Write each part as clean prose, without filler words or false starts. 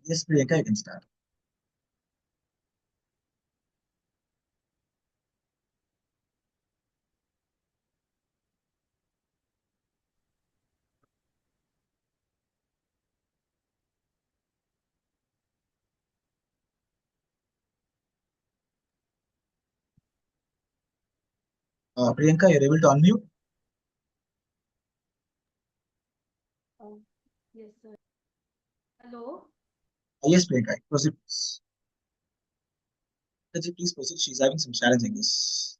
Yes, Priyanka, you can start. Priyanka, you're able to unmute? Oh, yes, sir. Hello. Yes, Priyanka, proceed, please. Pankaj, please proceed. She's having some challenge, I guess.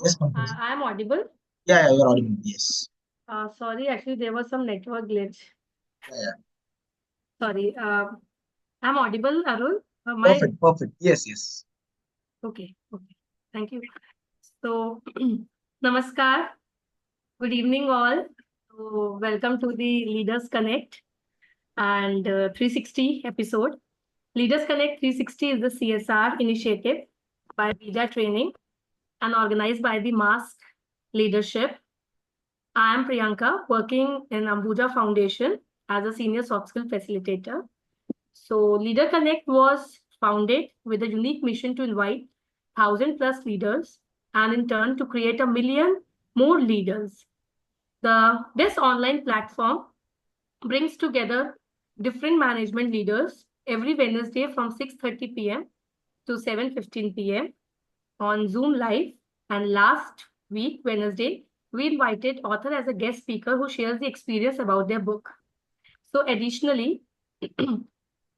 Yes, Oh, Pankaj. I'm audible. Yeah, you're audible. Yes. Sorry, actually, there was some network glitch. Yeah, yeah. Sorry. I'm audible, Arul. My Perfect, perfect. Yes, yes. okay, okay. Thank you. So, namaskar. Good evening, all. So, welcome to the Leaders Connect and 360 episode. Leaders Connect 360 is the CSR initiative by BIJA Training and organized by the Mask Leadership. I am Priyanka, working in Ambuja Foundation as a senior soft skill facilitator. So, Leader Connect was founded with a unique mission to invite 1,000 plus leaders and in turn to create a million more leaders. This online platform brings together different management leaders every Wednesday from 6:30 p.m. to 7:15 p.m. on Zoom Live. And last week, Wednesday, we invited author as a guest speaker who shares the experience about their book. So additionally,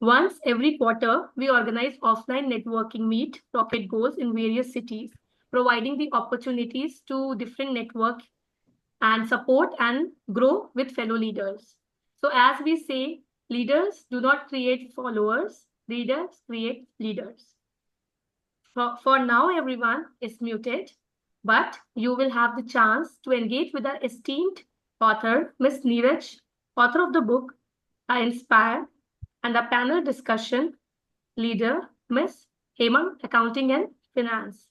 once every quarter, we organize offline networking meet, rocket goals in various cities, providing the opportunities to different network and support and grow with fellow leaders. So as we say, leaders do not create followers, leaders create leaders. For now, everyone is muted, but you will have the chance to engage with our esteemed author, Ms. Neeraj, author of the book I Inspire, and a panel discussion leader, Ms. Hemang, Accounting and Finance.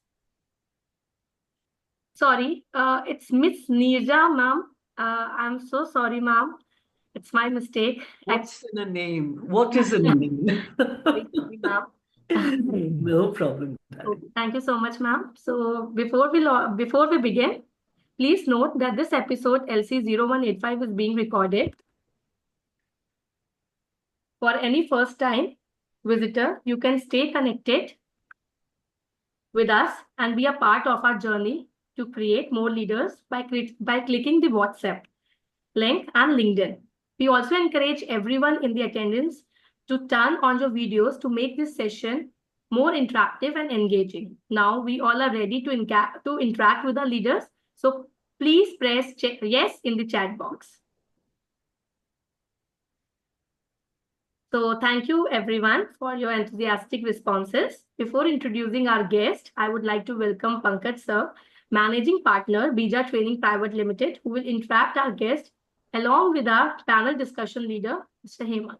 Sorry, it's Miss Neerja, ma'am. I'm so sorry, ma'am. It's my mistake. What's in a name? What is in a name? Sorry, ma'am. No problem. Thank you so much, ma'am. So before we begin, please note that this episode LC0185 is being recorded. For any first time visitor, you can stay connected with us and be a part of our journey to create more leaders by clicking the WhatsApp link and LinkedIn. We also encourage everyone in the attendance to turn on your videos to make this session more interactive and engaging. Now we all are ready to interact with our leaders. So please press yes in the chat box. So thank you everyone for your enthusiastic responses. Before introducing our guest, I would like to welcome Pankaj sir, Managing Partner, BIJA Training Private Limited, who will interact our guest along with our panel discussion leader, Mr. Hemang.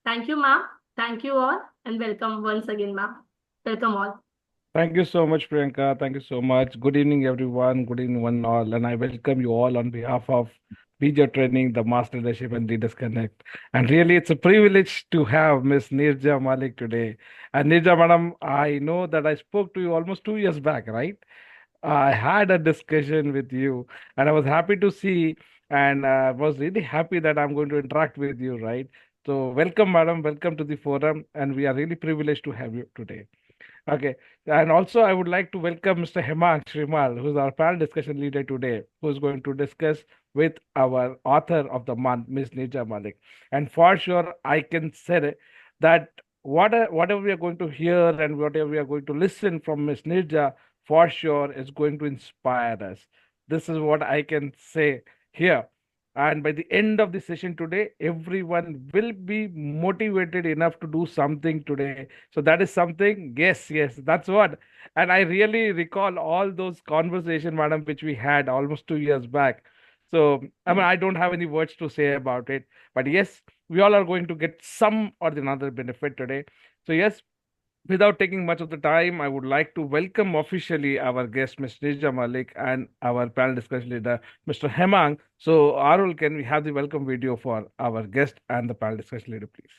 Thank you, ma'am. Thank you all and welcome once again, ma'am. Welcome all. Thank you so much, Priyanka. Thank you so much. Good evening, everyone. Good evening, one and all. And I welcome you all on behalf of BIJA Training, the Master Leadership and Leaders Connect. And really, it's a privilege to have Miss Neerja Malik today. And Neerja, madam, I know that I spoke to you almost 2 years back, right? I had a discussion with you, and I was happy to see, and was really happy that I'm going to interact with you, right? So, welcome, madam. Welcome to the forum, and we are really privileged to have you today. Okay. And also, I would like to welcome Mr. Hemang Srimal, who's our panel discussion leader today, who's going to discuss with our author of the month, Ms. Neerja Malik. And for sure, I can say that whatever we are going to hear and whatever we are going to listen from Ms. Neerja, for sure is going to inspire us. This is what I can say here. And by the end of the session today, everyone will be motivated enough to do something today. So that is something, yes, that's what. And I really recall all those conversation, madam, which we had almost 2 years back. So, I mean, I don't have any words to say about it. But yes, we all are going to get some or the another benefit today. So, yes, without taking much of the time, I would like to welcome officially our guest, Ms. Neerja Malik, and our panel discussion leader, Mr. Hemang. So, Arul, can we have the welcome video for our guest and the panel discussion leader, please?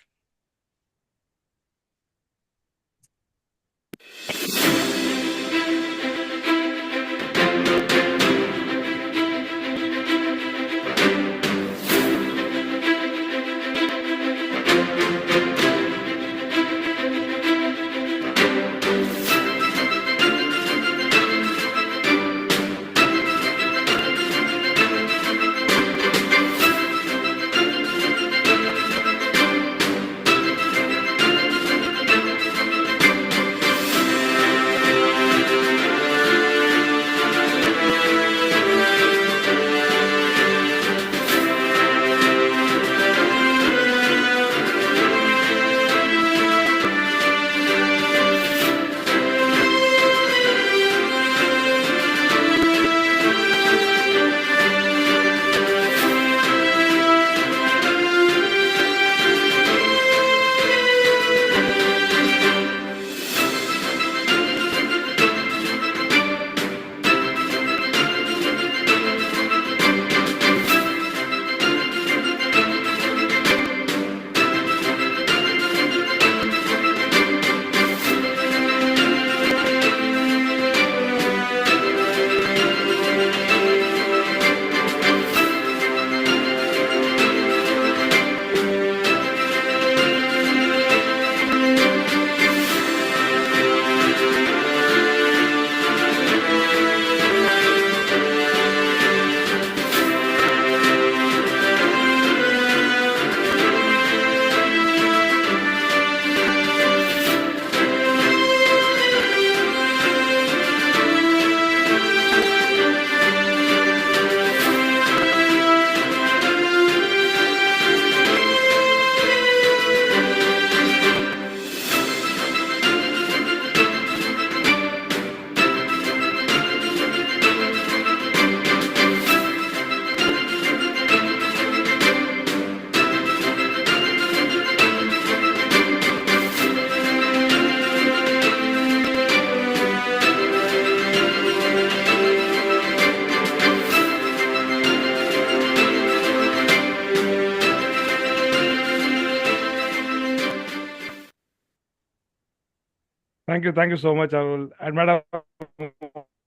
Thank you so much, Arul. And Madam,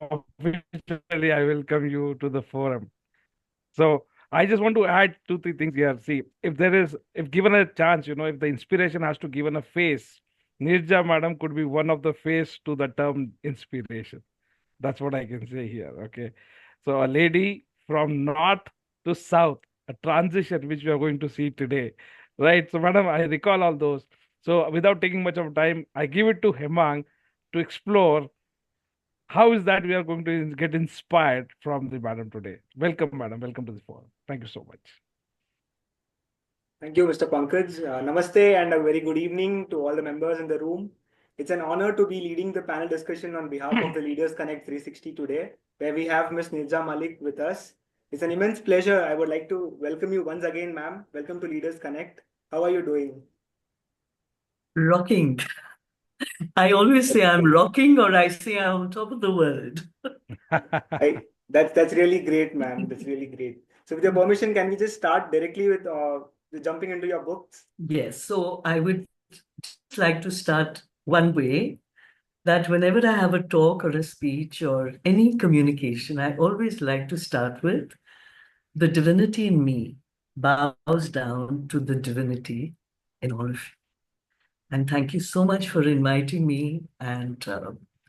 officially, I welcome you to the forum. So I just want to add two, three things here. See, if given a chance, if the inspiration has to given a face, Neerja Madam could be one of the face to the term inspiration. That's what I can say here. Okay. So a lady from north to south, a transition which we are going to see today. Right. So, Madam, I recall all those. So without taking much of time, I give it to Hemang to explore how is that we are going to get inspired from the madam today. Welcome, madam. Welcome to the forum. Thank you so much. Thank you, Mr. Pankaj. Namaste and a very good evening to all the members in the room. It's an honor to be leading the panel discussion on behalf of the Leaders Connect 360 today, where we have Ms. Neerja Malik with us. It's an immense pleasure. I would like to welcome you once again, ma'am. Welcome to Leaders Connect. How are you doing? Rocking. I always say I'm rocking, or I say I'm on top of the world. That's really great, ma'am. That's really great. So with your permission, can we just start directly with jumping into your books? Yes. So I would just like to start one way, that whenever I have a talk or a speech or any communication, I always like to start with the divinity in me bows down to the divinity in all of you. And thank you so much for inviting me, and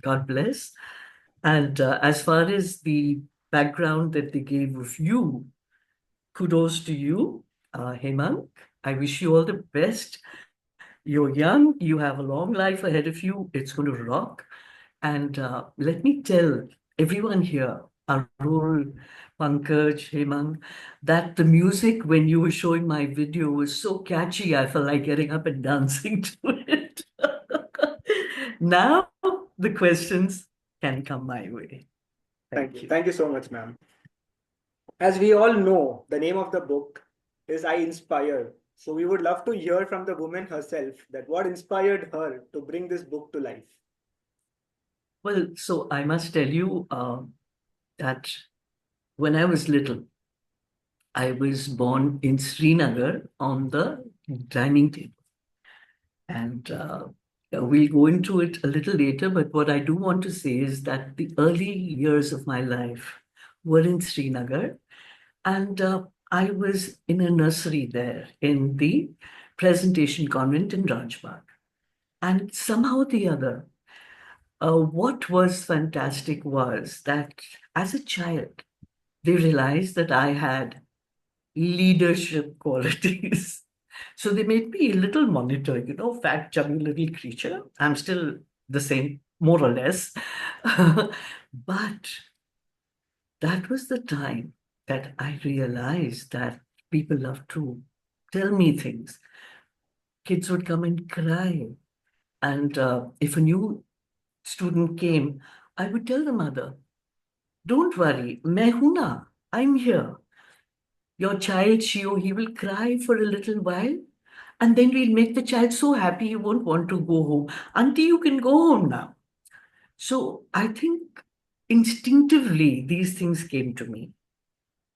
God bless. And as far as the background that they gave of you, kudos to you, Hemang. I wish you all the best. You're young, you have a long life ahead of you. It's going to rock. And let me tell everyone here, Arul, Pankaj, Hemang, that the music when you were showing my video was so catchy, I felt like getting up and dancing to it. Now the questions can come my way. Thank you. Thank you so much, ma'am. As we all know, the name of the book is I Inspire. So we would love to hear from the woman herself that what inspired her to bring this book to life. Well, so I must tell you that when I was little, I was born in Srinagar on the dining table. And we'll go into it a little later, but what I do want to say is that the early years of my life were in Srinagar, and I was in a nursery there in the Presentation Convent in Rajbagh. And somehow or the other, what was fantastic was that as a child, they realized that I had leadership qualities. So they made me a little monitor, fat, chubby little creature. I'm still the same, more or less. But that was the time that I realized that people love to tell me things. Kids would come and cry. And if a new student came, I would tell the mother, don't worry, main hu na, I'm here. Your child, she or he will cry for a little while, and then we'll make the child so happy he won't want to go home. Auntie, you can go home now. So I think instinctively these things came to me.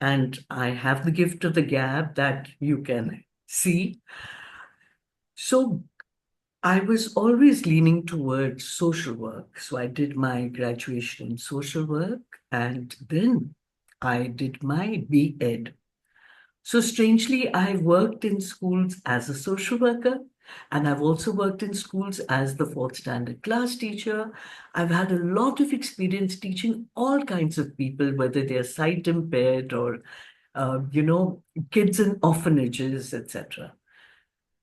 And I have the gift of the gab that you can see. So I was always leaning towards social work. So I did my graduation in social work, and then I did my B.Ed. So strangely, I worked in schools as a social worker, and I've also worked in schools as the fourth standard class teacher. I've had a lot of experience teaching all kinds of people, whether they're sight impaired or, kids in orphanages, etc.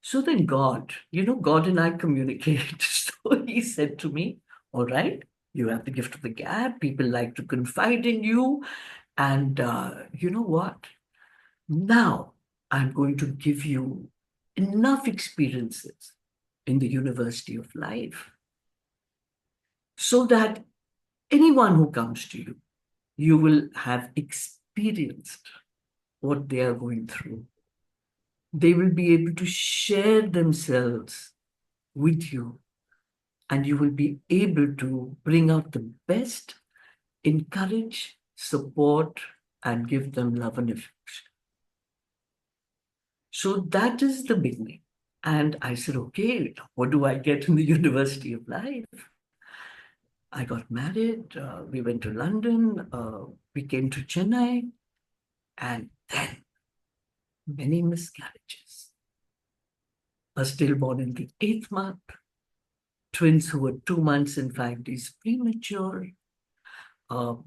So then God and I communicate. So he said to me, all right, you have the gift of the gab. People like to confide in you. And you know what? Now I'm going to give you enough experiences in the University of Life so that anyone who comes to you, you will have experienced what they are going through. They will be able to share themselves with you, and you will be able to bring out the best, encourage, support, and give them love and affection. So that is the beginning. And I said, okay, what do I get in the University of Life? I got married. We went to London. We came to Chennai. And then many miscarriages. A stillborn in the 8th month. Twins who were 2 months and 5 days premature. My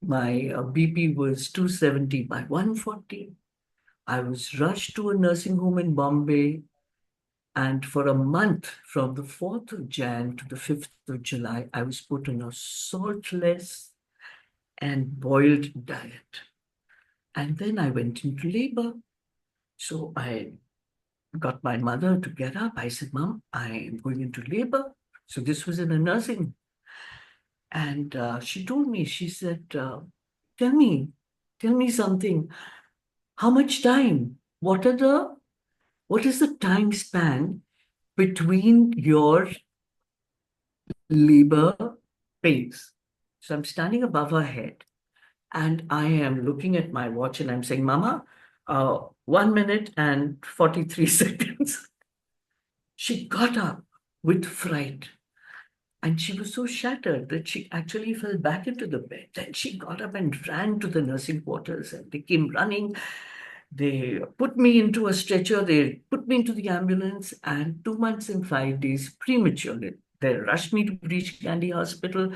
BP was 270 by 140. I was rushed to a nursing home in Bombay. And for a month, from the 4th of Jan to the 5th of July, I was put on a saltless and boiled diet. And then I went into labor. So I got my mother to get up. I said, Mom, I am going into labor. So this was in a nursing home. And she told me, she said, tell me something. How much time? What is the time span between your labor pains? So I'm standing above her head and I am looking at my watch and I'm saying, Mama, 1 minute and 43 seconds. She got up with fright. And she was so shattered that she actually fell back into the bed. Then she got up and ran to the nursing quarters and they came running. They put me into a stretcher. They put me into the ambulance and 2 months and 5 days prematurely. They rushed me to Breach Candy Hospital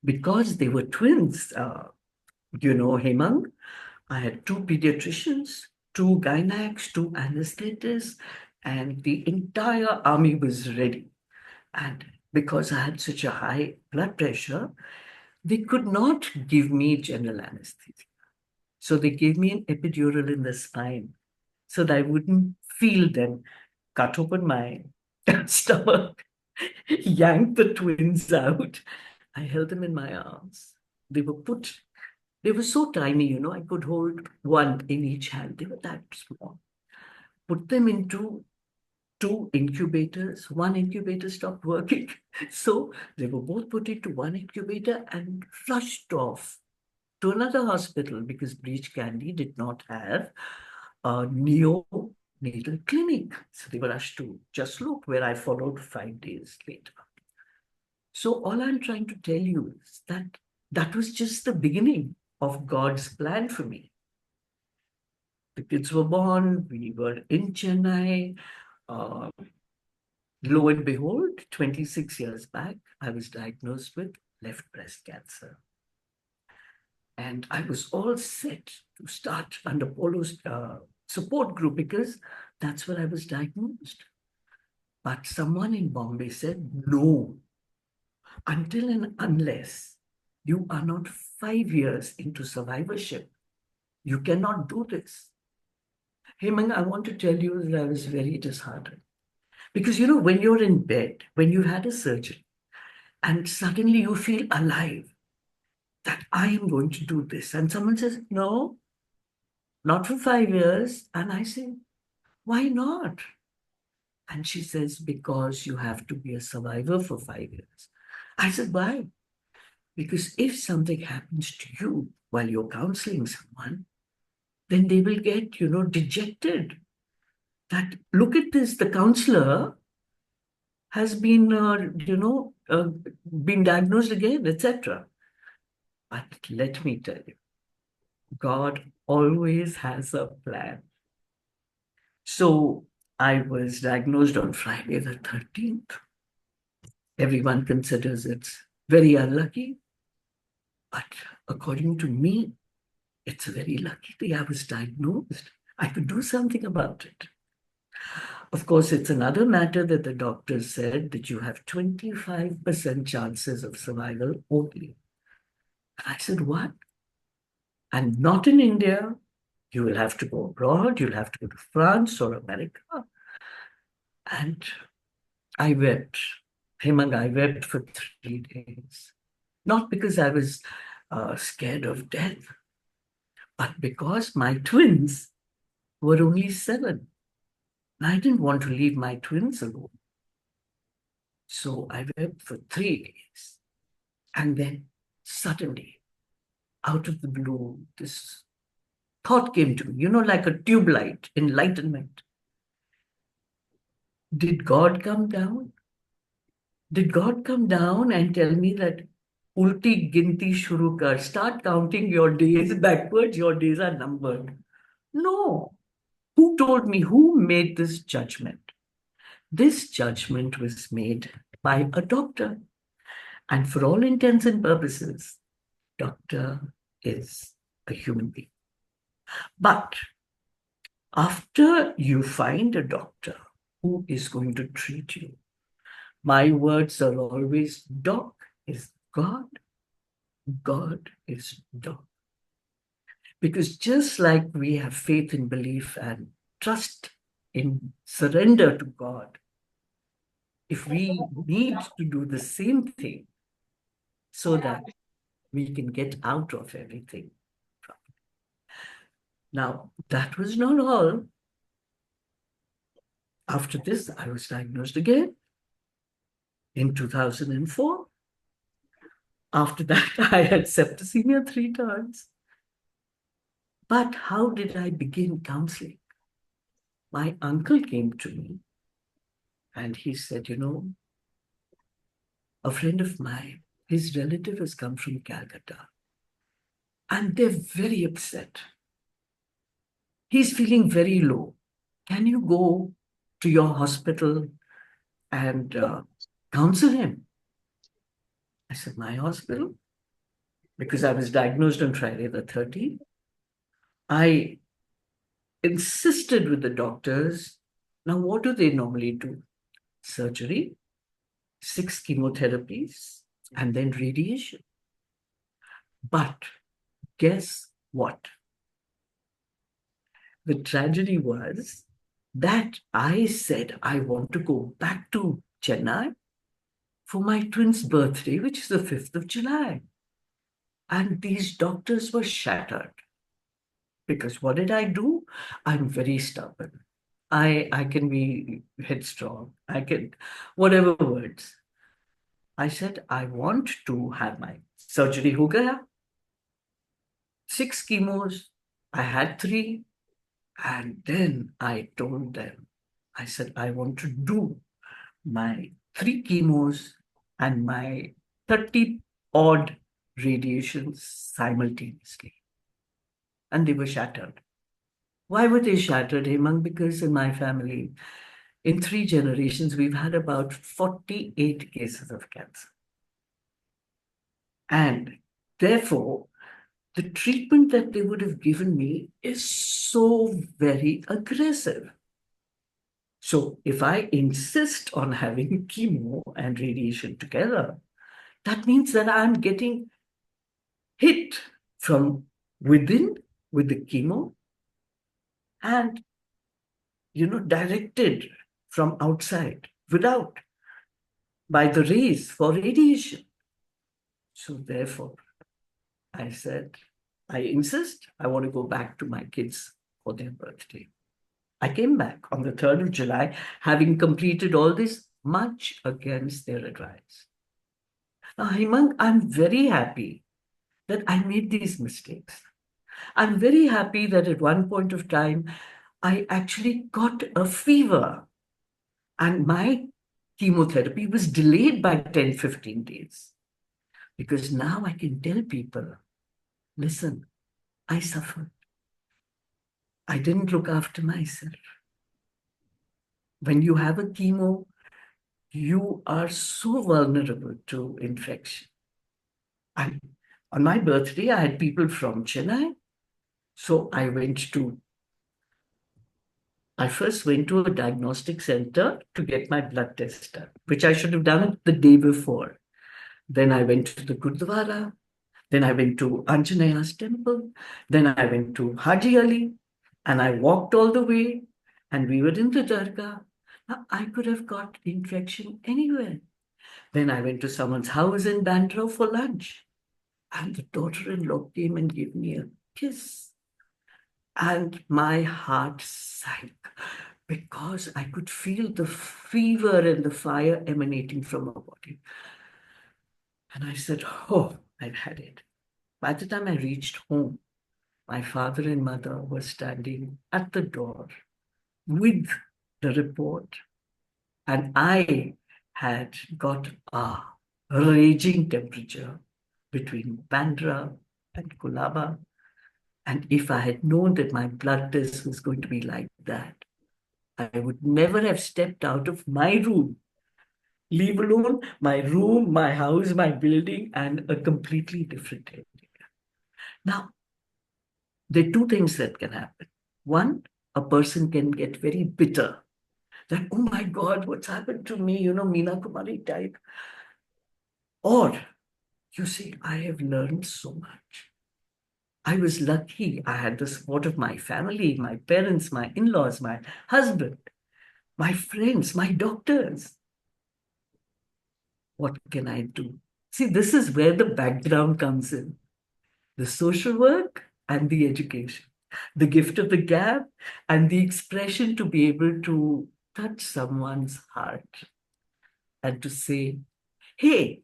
because they were twins. Hemang, I had 2 pediatricians, 2 gynacs, 2 anesthetists, and the entire army was ready. And because I had such a high blood pressure, they could not give me general anesthesia. So they gave me an epidural in the spine so that I wouldn't feel them cut open my stomach, yank the twins out. I held them in my arms. They were so tiny, I could hold one in each hand. They were that small. put them into 2 incubators. One incubator stopped working. So they were both put into one incubator and rushed off to another hospital because Breach Candy did not have a neonatal clinic. So they were rushed to Just Look, where I followed 5 days later. So all I'm trying to tell you is that that was just the beginning of God's plan for me. The kids were born, we were in Chennai. Lo and behold, 26 years back, I was diagnosed with left breast cancer. And I was all set to start under Polo's support group because that's where I was diagnosed. But someone in Bombay said, no, until and unless you are not 5 years into survivorship, you cannot do this. Hemang, I want to tell you that I was very disheartened. Because, when you're in bed, when you had a surgery, and suddenly you feel alive, that I am going to do this. And someone says, no, not for 5 years. And I say, why not? And she says, because you have to be a survivor for 5 years. I said, why? Because if something happens to you while you're counseling someone, then they will get, dejected. That, look at this, the counselor has been, been diagnosed again, etc. But let me tell you, God always has a plan. So I was diagnosed on Friday the 13th. Everyone considers it's very unlucky. But according to me, it's a very lucky thing I was diagnosed. I could do something about it. Of course, it's another matter that the doctors said that you have 25% chances of survival only. And I said, what? And not in India. You will have to go abroad. You'll have to go to France or America. And I wept. Hemang, I wept for 3 days. Not because I was scared of death, but because my twins were only 7. And I didn't want to leave my twins alone. So I wept for 3 days. And then suddenly, out of the blue, this thought came to me, like a tube light, enlightenment. Did God come down? Did God come down and tell me that ulti ginti shuru kar, start counting your days backwards, your days are numbered? No. Who told me? Who made this judgment? This judgment was made by a doctor. And for all intents and purposes, doctor is a human being. But after you find a doctor who is going to treat you, my words are always, doc is God, God is doc. Because just like we have faith and belief and trust in surrender to God, if we need to do the same thing so that we can get out of everything. Now, that was not all. After this, I was diagnosed again in 2004. After that, I had septicemia 3 times. But how did I begin counseling? My uncle came to me and he said, a friend of mine, his relative has come from Calcutta and they're very upset. He's feeling very low. Can you go to your hospital and counsel him? I said, my hospital? Because I was diagnosed on Friday the 13th. I insisted with the doctors. Now, what do they normally do? Surgery, 6 chemotherapies, and then radiation. But guess what? The tragedy was that I said I want to go back to Chennai for my twin's birthday, which is the 5th of July. And these doctors were shattered. Because what did I do? I'm very stubborn. I can be headstrong. I can, whatever words. I said, I want to have my surgery ho gaya. 6 chemos. I had 3. And then I told them, I said, I want to do my 3 chemos and my 30 odd radiations simultaneously. And they were shattered. Why were they shattered, Hemang? Because in my family, in 3 generations, we've had about 48 cases of cancer. And therefore, the treatment that they would have given me is so very aggressive. So if I insist on having chemo and radiation together, that means that I'm getting hit from within with the chemo and, directed from outside without by the rays for radiation. So therefore, I said, I insist, I want to go back to my kids for their birthday. I came back on the 3rd of July, having completed all this much against their advice. Now, Hemang, I'm very happy that I made these mistakes. I'm very happy that at one point of time, I actually got a fever and my chemotherapy was delayed by 10, 15 days. Because now I can tell people, listen, I suffered. I didn't look after myself. When you have a chemo, you are so vulnerable to infection. And on my birthday, I had people from Chennai. So I first went to a diagnostic center to get my blood test done, which I should have done the day before. Then I went to the Gurdwara. Then I went to Anjaneya's temple. Then I went to Haji Ali. And I walked all the way. And we were in the Dargah. Now, I could have got infection anywhere. Then I went to someone's house in Bandra for lunch. And the daughter-in-law came and gave me a kiss. And my heart sank because I could feel the fever and the fire emanating from her body. And I said, oh, I've had it. By the time I reached home, my father and mother were standing at the door with the report. And I had got a raging temperature between Bandra and Kulaba. And if I had known that my blood test was going to be like that, I would never have stepped out of my room, leave alone my room, my house, my building, and a completely different area. Now, there are 2 things that can happen. One, a person can get very bitter that, oh my God, what's happened to me, Meena Kumari type. Or you say, I have learned so much. I was lucky. I had the support of my family, my parents, my in-laws, my husband, my friends, my doctors. What can I do? See, this is where the background comes in. The social work and the education. The gift of the gap and the expression to be able to touch someone's heart and to say, hey,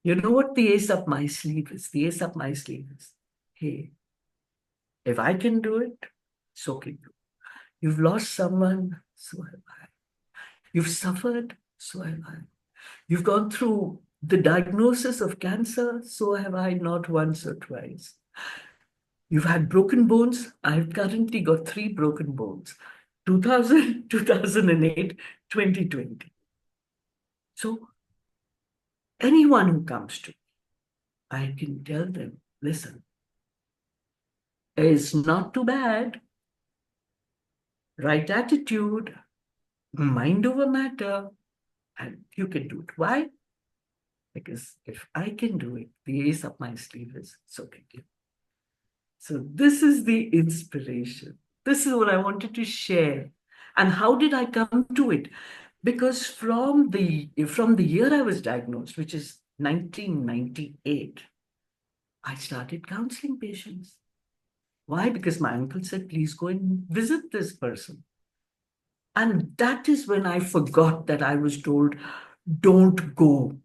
you know what the ace up my sleeve is? The ace up my sleeve is, hey, if I can do it, so can you. You've lost someone, so have I. You've suffered, so have I. You've gone through the diagnosis of cancer, so have I, not once or twice. You've had broken bones. I've currently got 3 broken bones. 2000, 2008, 2020. So anyone who comes to me, I can tell them, listen, it's not too bad. Right attitude, mind over matter, and you can do it. Why? Because if I can do it, the ace up my sleeve is, so can you. So this is the inspiration. This is what I wanted to share. And how did I come to it? Because from the year I was diagnosed, which is 1998, I started counseling patients. Why? Because my uncle said, please go and visit this person. And that is when I forgot that I was told, don't go.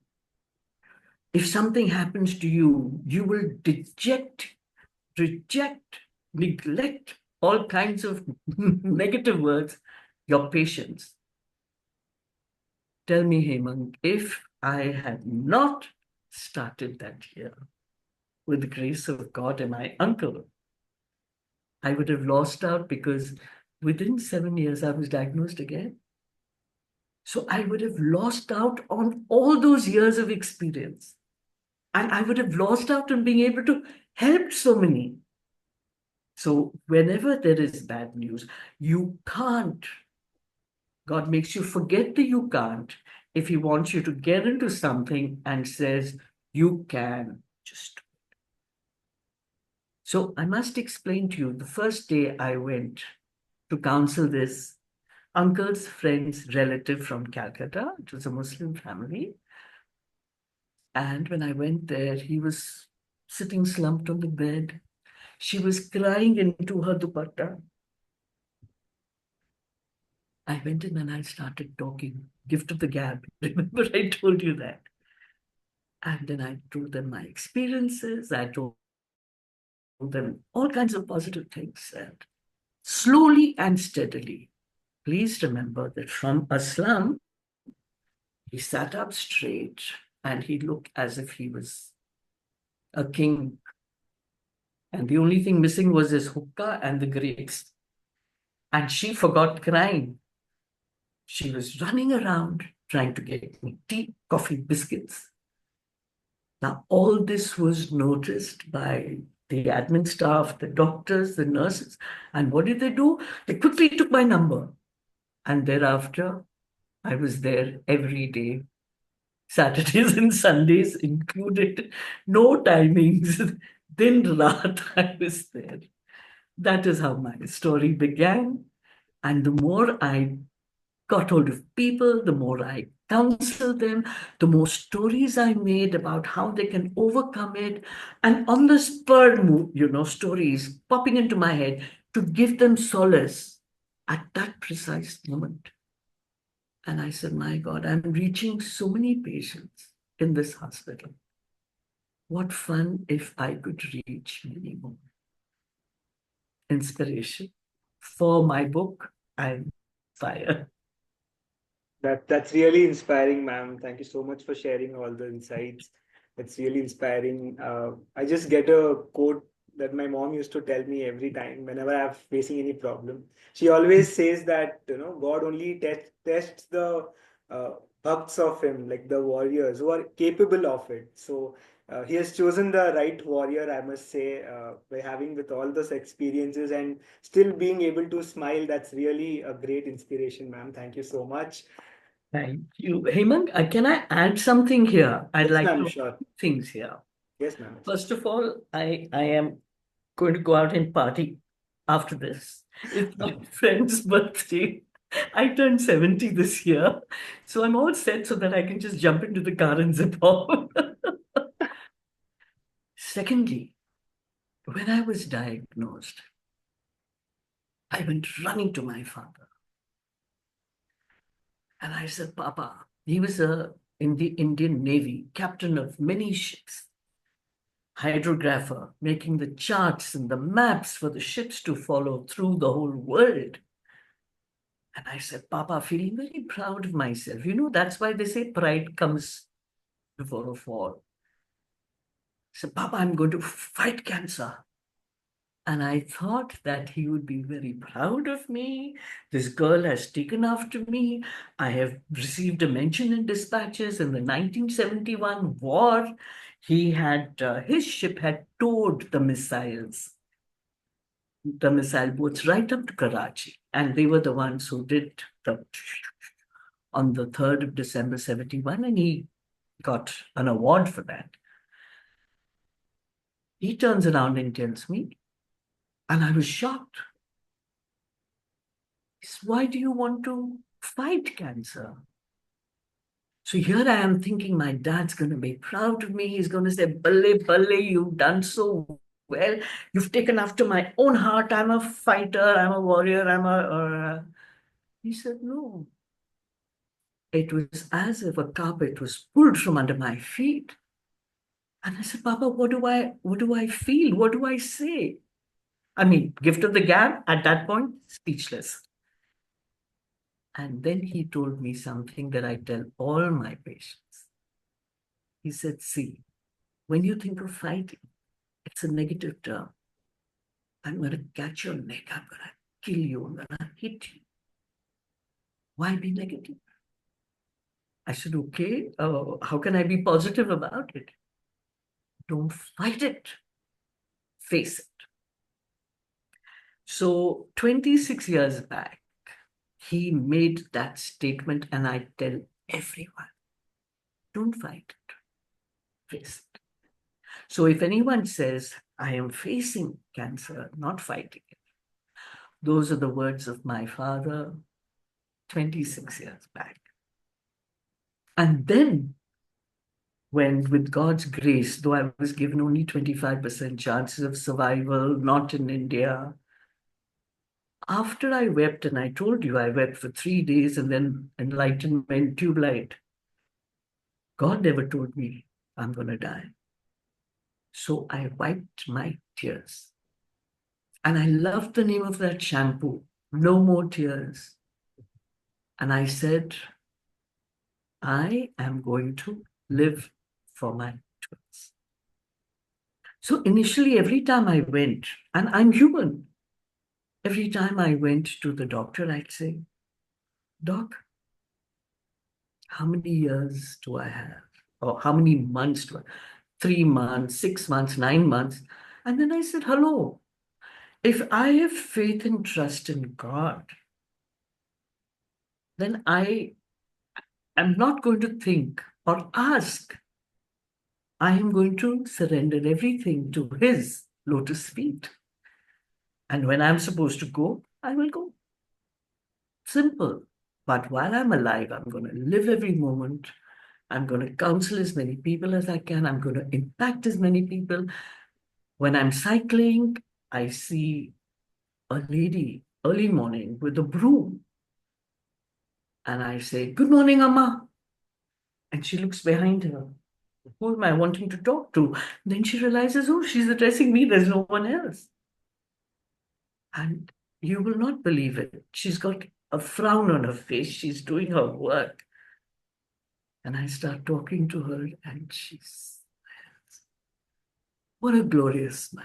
If something happens to you, you will reject, neglect, all kinds of negative words, your patience. Tell me, Hemang, if I had not started that year with the grace of God and my uncle, I would have lost out because within 7 years, I was diagnosed again. So I would have lost out on all those years of experience. And I would have lost out on being able to help so many. So whenever there is bad news, you can't. God makes you forget the you can't if He wants you to get into something and says, you can just. So I must explain to you the first day I went to counsel this uncle's friend's relative from Calcutta. It was a Muslim family. And when I went there, he was sitting slumped on the bed. She was crying into her dupatta. I went in and I started talking. Gift of the gab. Remember, I told you that. And then I told them my experiences. I told them all kinds of positive things. And slowly and steadily, please remember that from a slum, he sat up straight and he looked as if he was a king. And the only thing missing was his hookah and the grapes. And she forgot crying. She was running around trying to get me tea, coffee, biscuits. Now, all this was noticed by the admin staff, the doctors, the nurses. And what did they do? They quickly took my number. And thereafter, I was there every day. Saturdays and Sundays included, no timings. Din raat, I was there. That is how my story began. And the more I got hold of people, the more I counseled them, the more stories I made about how they can overcome it. And on the spur, stories popping into my head to give them solace at that precise moment. And I said, my God, I'm reaching so many patients in this hospital. What fun if I could reach many more. Inspiration for my book, I'm fire. That's really inspiring, ma'am. Thank you so much for sharing all the insights. It's really inspiring. I just get a quote that my mom used to tell me every time whenever I'm facing any problem. She always says that God only tests the uh, bhakts of Him, like the warriors who are capable of it. So He has chosen the right warrior, I must say, by having with all those experiences and still being able to smile. That's really a great inspiration, ma'am. Thank you so much. Thank you. Hemang, can I add something here? I'd Yes, like ma'am, to sure. things here. Yes, ma'am. First of all, I am going to go out and party after this. It's my friend's birthday. I turned 70 this year. So I'm all set so that I can just jump into the car and zip off. Secondly, when I was diagnosed, I went running to my father. And I said, Papa, he was in the Indian Navy, captain of many ships, hydrographer, making the charts and the maps for the ships to follow through the whole world. And I said, Papa, feeling very proud of myself. That's why they say pride comes before a fall. I said, Papa, I'm going to fight cancer. And I thought that he would be very proud of me. This girl has taken after me. I have received a mention in dispatches in the 1971 war. He had, his ship had towed the missile boats right up to Karachi. And they were the ones who did on the 3rd of December, 71. And he got an award for that. He turns around and tells me, and I was shocked. He said, why do you want to fight cancer? So here I am thinking my dad's going to be proud of me. He's going to say, Balle, Balle, you've done so well. You've taken after my own heart. I'm a fighter. I'm a warrior. He said, no. It was as if a carpet was pulled from under my feet. And I said, Papa, what do I feel? What do I say? I mean, gift of the gab, at that point, speechless. And then he told me something that I tell all my patients. He said, see, when you think of fighting, it's a negative term. I'm going to catch your neck. I'm going to kill you. I'm going to hit you. Why be negative? I said, okay, how can I be positive about it? Don't fight it. Face it. So 26 years back, he made that statement, and I tell everyone, don't fight it. Face it. So if anyone says, I am facing cancer, not fighting it, those are the words of my father 26 years back. And then, when with God's grace, though I was given only 25% chances of survival, not in India, after I wept, and I told you I wept for 3 days and then enlightenment, tube light, God never told me I'm going to die. So I wiped my tears. And I loved the name of that shampoo, No More Tears. And I said, I am going to live for my twins. So initially, every time I went, and I'm human, every time I went to the doctor, I'd say, Doc, how many years do I have? Or how many months do I have? 3 months, 6 months, 9 months. And then I said, hello, if I have faith and trust in God, then I am not going to think or ask. I am going to surrender everything to His lotus feet. And when I'm supposed to go, I will go. Simple. But while I'm alive, I'm going to live every moment. I'm going to counsel as many people as I can. I'm going to impact as many people. When I'm cycling, I see a lady early morning with a broom. And I say, good morning, Amma. And she looks behind her. Who am I wanting to talk to? Then she realizes, oh, she's addressing me. There's no one else. And you will not believe it. She's got a frown on her face. She's doing her work. And I start talking to her, and she smiles. What a glorious smile.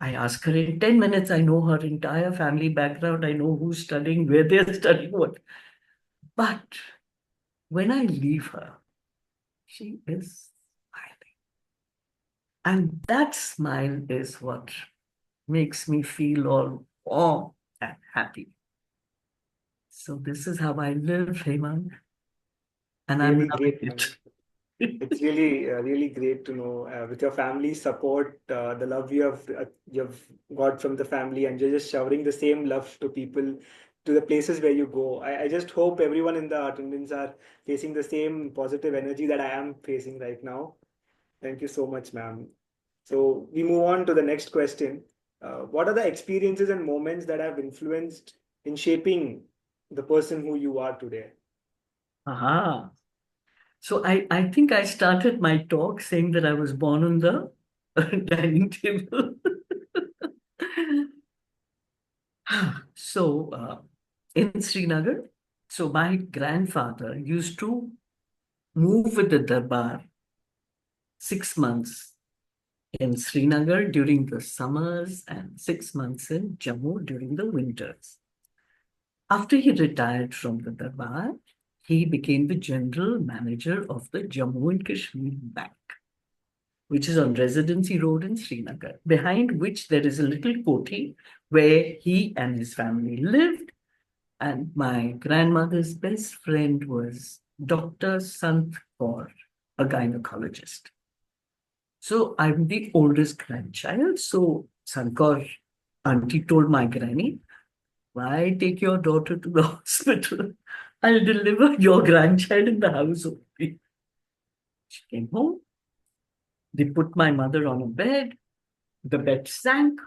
I ask her in 10 minutes, I know her entire family background. I know who's studying, where they're studying, what. But when I leave her, she is smiling. And that smile is what makes me feel all warm and happy. So this is how I live, Hemang. And I'm Really loving great. it. It's really great to know with your family support, the love you've got from the family, and you're just showering the same love to people, to the places where you go. I just hope everyone in the attendance are facing the same positive energy that I am facing right now. Thank you so much, ma'am. So we move on to the next question. What are the experiences and moments that have influenced in shaping the person who you are today? Aha. So I think I started my talk saying that I was born on the dining table. So in Srinagar, so my grandfather used to move with the Darbar 6 months in Srinagar during the summers and 6 months in Jammu during the winters. After he retired from the Darbar, he became the general manager of the Jammu and Kashmir Bank, which is on Residency Road in Srinagar, behind which there is a little koti where he and his family lived. And my grandmother's best friend was Dr. Sant Kaur, a gynecologist. So I'm the oldest grandchild. So Sant Kaur auntie told my granny, why take your daughter to the hospital? I'll deliver your grandchild in the house only. She came home. They put my mother on a bed. The bed sank.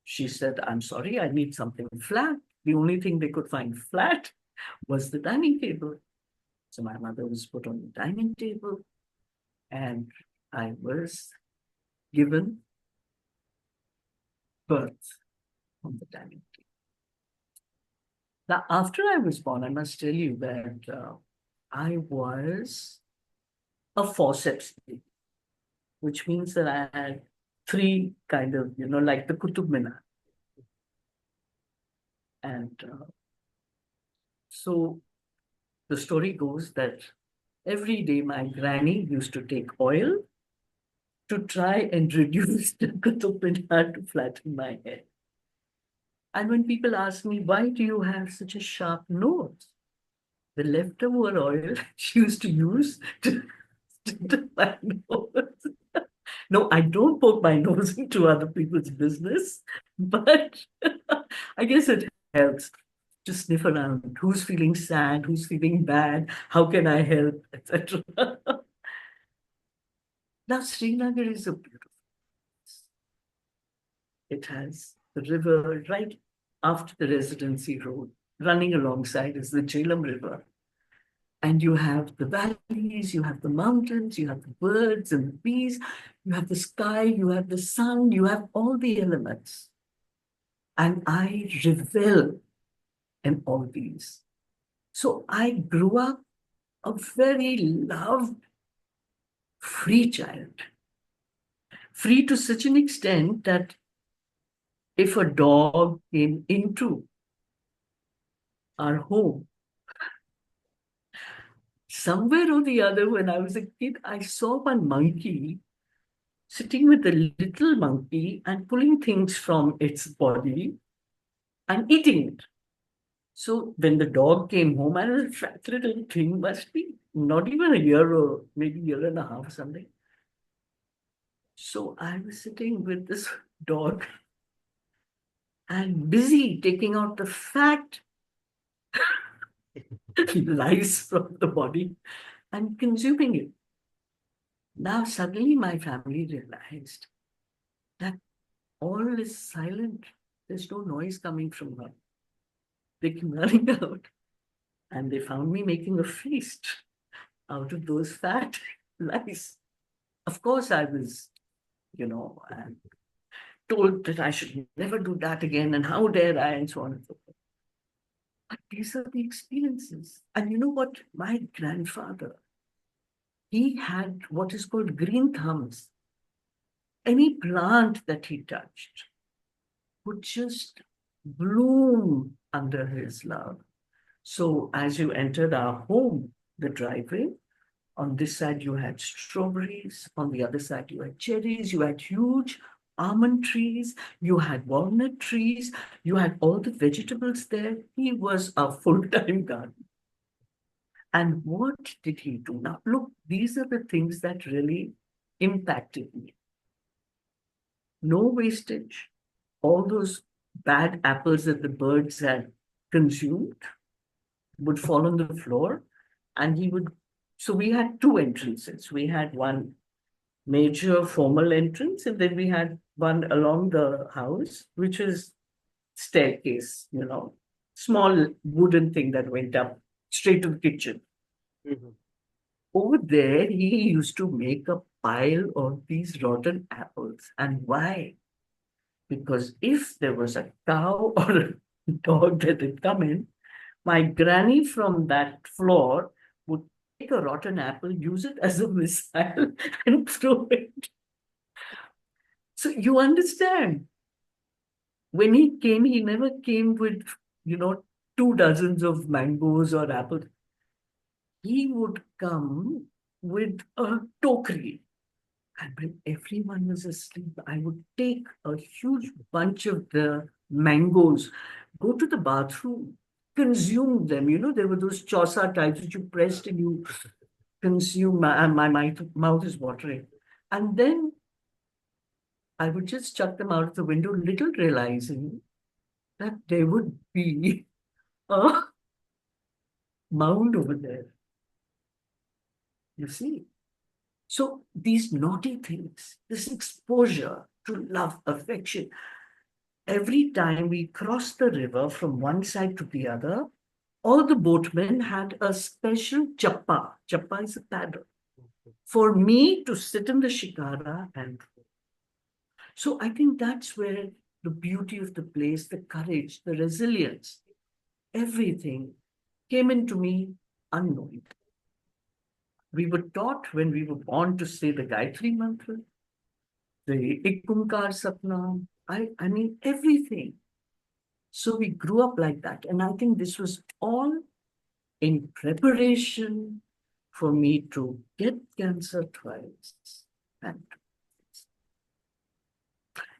She said, I'm sorry, I need something flat. The only thing they could find flat was the dining table. So my mother was put on the dining table, and I was given birth on the dining table. Now, after I was born, I must tell you that I was a forceps baby, which means that I had three kind of, like the Qutub Minar. And so the story goes that every day my granny used to take oil to try and reduce the Qutub Minar to flatten my head. And when people ask me, why do you have such a sharp nose? The leftover oil she used to use to my nose. No, I don't poke my nose into other people's business, but I guess it helps to sniff around who's feeling sad, who's feeling bad, how can I help, etc. Now, Srinagar is a beautiful place. It has the river right after the Residency Road. Running alongside is the Jhelum River. And you have the valleys, you have the mountains, you have the birds and the bees, you have the sky, you have the sun, you have all the elements. And I revel in all these. So I grew up a very loved, free child. Free to such an extent that if a dog came into our home, somewhere or the other, when I was a kid, I saw one monkey sitting with a little monkey and pulling things from its body and eating it. So when the dog came home, I was a fat little thing, must be not even a year or maybe a year and a half or something. So I was sitting with this dog and busy taking out the fat lice from the body and consuming it. Now suddenly my family realized that all is silent. There's no noise coming from her. They came running out and they found me making a feast out of those fat lice. Of course, I was, told that I should never do that again and how dare I and so on and so forth. But these are the experiences. And you know what? My grandfather, he had what is called green thumbs. Any plant that he touched would just bloom under his love. So as you entered our home, the driveway, on this side you had strawberries, on the other side you had cherries, you had huge almond trees, you had walnut trees, you had all the vegetables there. He was a full-time gardener. And what did he do? Now, look, these are the things that really impacted me. No wastage. All those bad apples that the birds had consumed would fall on the floor, and he would. So we had two entrances. We had one major formal entrance, and then we had one along the house, which is staircase, small wooden thing that went up straight to the kitchen. Mm-hmm. Over there, he used to make a pile of these rotten apples. And why? Because if there was a cow or a dog that had come in, my granny from that floor would take a rotten apple, use it as a missile, and throw it. So you understand, when he came, he never came with, 2 dozens of mangoes or apples. He would come with a tokery. And when everyone was asleep, I would take a huge bunch of the mangoes, go to the bathroom, consume them. There were those chosa types which you pressed and you consume. My mouth is watering. And then I would just chuck them out of the window, little realizing that there would be a mound over there. You see? So these naughty things, this exposure to love, affection, every time we crossed the river from one side to the other, all the boatmen had a special chappa. Chappa is a paddle for me to sit in the shikara and row. So I think that's where the beauty of the place, the courage, the resilience, everything came into me unknowing. We were taught when we were born to say the Gayatri Mantra, the Ikunkar Sapna, I mean, everything. So we grew up like that. And I think this was all in preparation for me to get cancer twice. And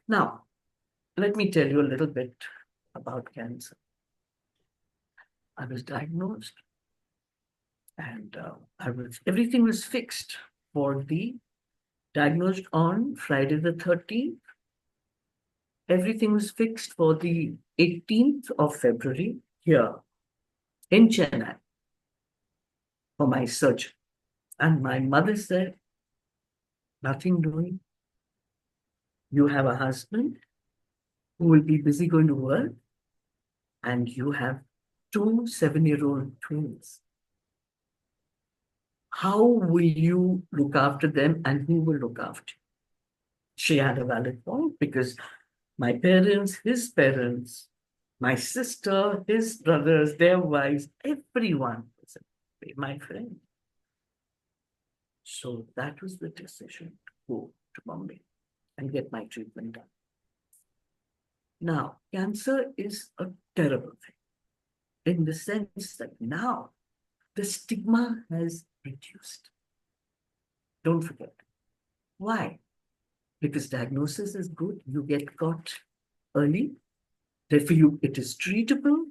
now, let me tell you a little bit about cancer. I was diagnosed and everything was fixed for the diagnosed on Friday the 13th. Everything was fixed for the 18th of February here in Chennai for my surgery. And my mother said, nothing doing. You have a husband who will be busy going to work, and you have 2 7-year-old twins. How will you look after them, and who will look after you? She had a valid point, because my parents, his parents, my sister, his brothers, their wives, everyone was my friend. So that was the decision to go to Bombay and get my treatment done. Now, cancer is a terrible thing in the sense that now the stigma has reduced. Don't forget. Why? Because diagnosis is good. You get caught early. Therefore, it is treatable.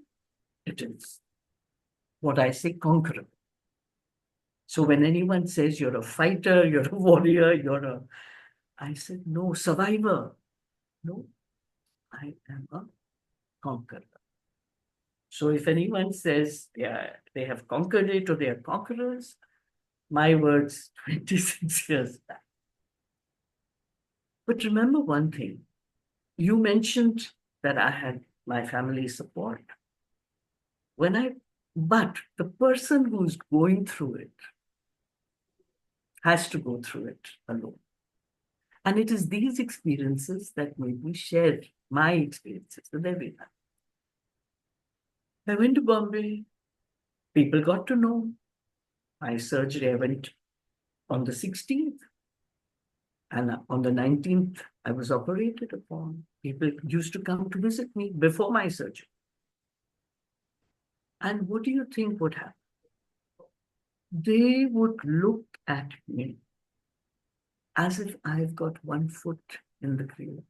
It is what I say, conquerable. So when anyone says you're a fighter, you're a warrior, I said, no, survivor. No, I am a conqueror. So if anyone says they have conquered it or they are conquerors, my words 26 years back. But remember one thing, you mentioned that I had my family support. But the person who's going through it has to go through it alone. And it is these experiences that made me share my experiences with everyone. I went to Bombay. People got to know my surgery. I went on the 16th. And on the 19th, I was operated upon. People used to come to visit me before my surgery. And what do you think would happen? They would look at me as if I've got one foot in the grave.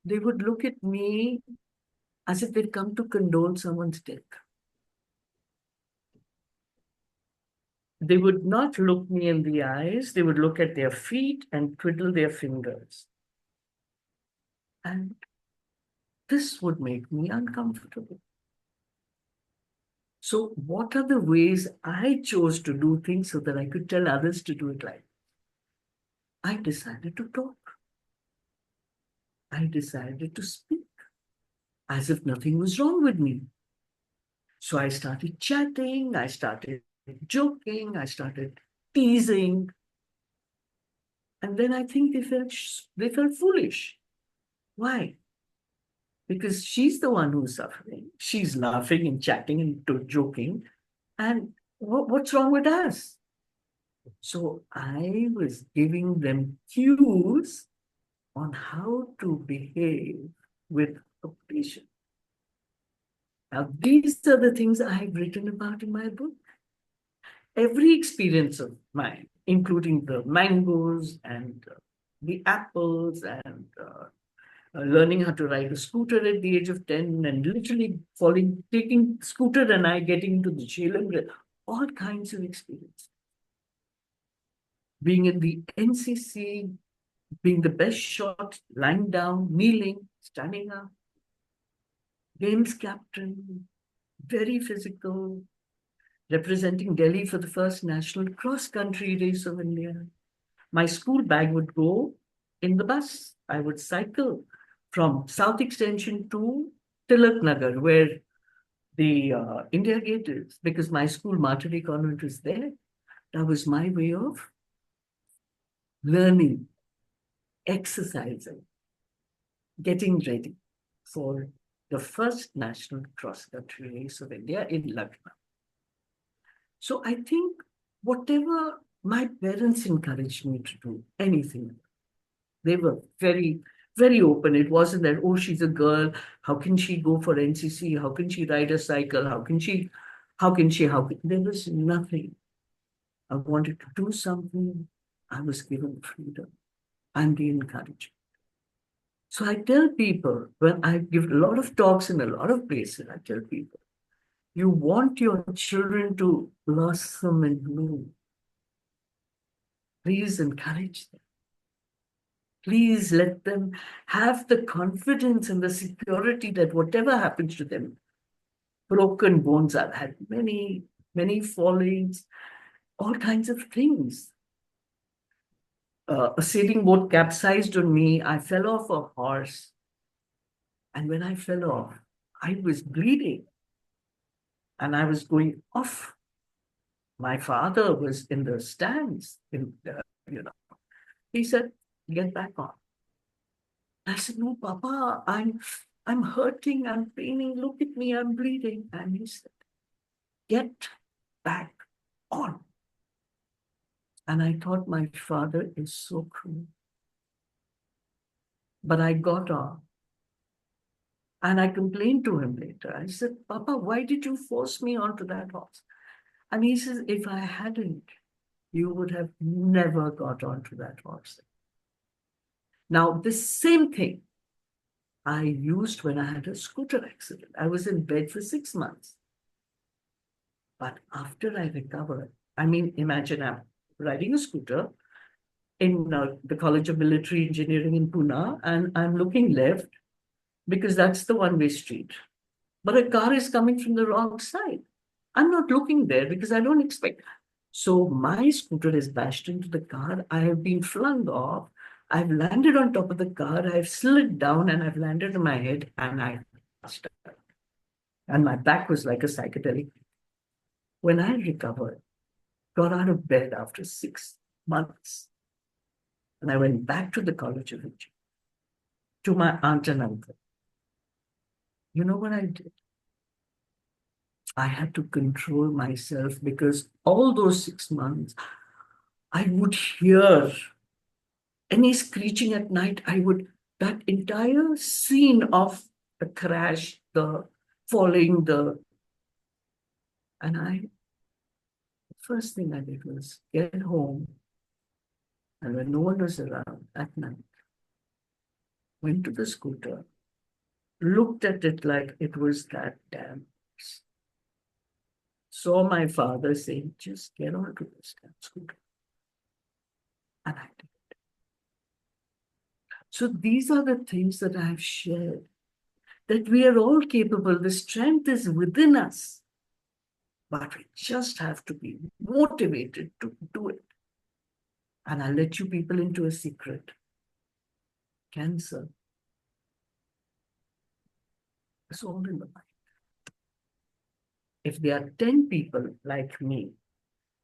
They would look at me as if they'd come to condole someone's death. They would not look me in the eyes. They would look at their feet and twiddle their fingers. And this would make me uncomfortable. So what are the ways I chose to do things so that I could tell others to do it like? I decided to talk. I decided to speak as if nothing was wrong with me. So I started chatting, I started joking, I started teasing. And then I think they felt foolish. Why? Because she's the one who's suffering. She's laughing and chatting and joking. And what's wrong with us? So I was giving them cues on how to behave with a patient. Now, these are the things I've written about in my book. Every experience of mine, including the mangoes and the apples and learning how to ride a scooter at the age of 10 and literally taking scooter and I getting into the jail and all kinds of experiences. Being in the NCC, being the best shot, lying down, kneeling, standing up, games captain, very physical, representing Delhi for the first national cross-country race of India. My school bag would go in the bus. I would cycle from South Extension to Tilak Nagar, where the India Gate is, because my school, Martyr Convent, is there. That was my way of learning, exercising, getting ready for the first national cross-country race of India in Lucknow. So I think whatever my parents encouraged me to do, anything, they were very, very open. It wasn't that, oh, she's a girl, how can she go for NCC? How can she ride a cycle? How can there was nothing. I wanted to do something. I was given freedom and the encouragement. So I tell people, when I give a lot of talks in a lot of places, I tell people, you want your children to blossom and bloom. Please encourage them. Please let them have the confidence and the security that whatever happens to them, broken bones, I've had many, many fallings, all kinds of things. A sailing boat capsized on me. I fell off a horse. And when I fell off, I was bleeding. And I was going off. My father was in the stands, He said, get back on. I said, no, Papa, I'm hurting, I'm paining, look at me, I'm bleeding. And he said, get back on. And I thought, my father is so cruel. But I got on. And I complained to him later. I said, Papa, why did you force me onto that horse? And he says, if I hadn't, you would have never got onto that horse. Now, the same thing I used when I had a scooter accident. I was in bed for 6 months. But after I recovered, imagine I'm riding a scooter in the College of Military Engineering in Pune, and I'm looking left because that's the one-way street. But a car is coming from the wrong side. I'm not looking there because I don't expect. So my scooter is bashed into the car. I have been flung off. I've landed on top of the car. I've slid down and I've landed on my head and I passed out. And my back was like a psychedelic. When I recovered, got out of bed after 6 months, and I went back to the College of Engineering, to my aunt and uncle. You know what I did? I had to control myself because all those 6 months, I would hear any screeching at night. That entire scene of the crash, the falling, the first thing I did was get home, and when no one was around at night, went to the scooter, looked at it like it was that damn horse. Saw my father saying, just get onto this damn scooter. And I did it. So these are the things that I've shared, that we are all capable. The strength is within us, but we just have to be motivated to do it. And I'll let you people into a secret. Cancer is all in the mind. If there are 10 people like me,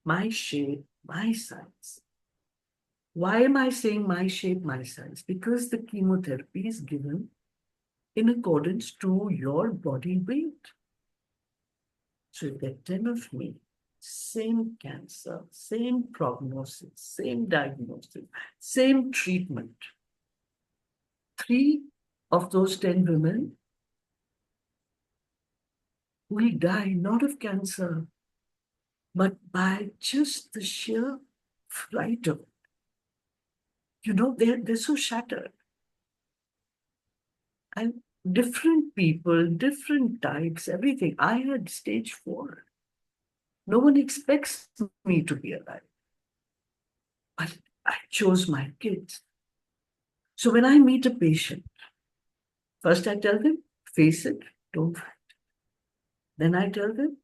my shape, my size. Why am I saying my shape, my size? Because the chemotherapy is given in accordance to your body weight. So if there are 10 of me, same cancer, same prognosis, same diagnosis, same treatment. 3 of those 10 women will die not of cancer, but by just the sheer fright of it. They're so shattered. And different people, different types, everything. I had stage 4. No one expects me to be alive. But I chose my kids. So when I meet a patient, first I tell them, face it, don't fight it. Then I tell them,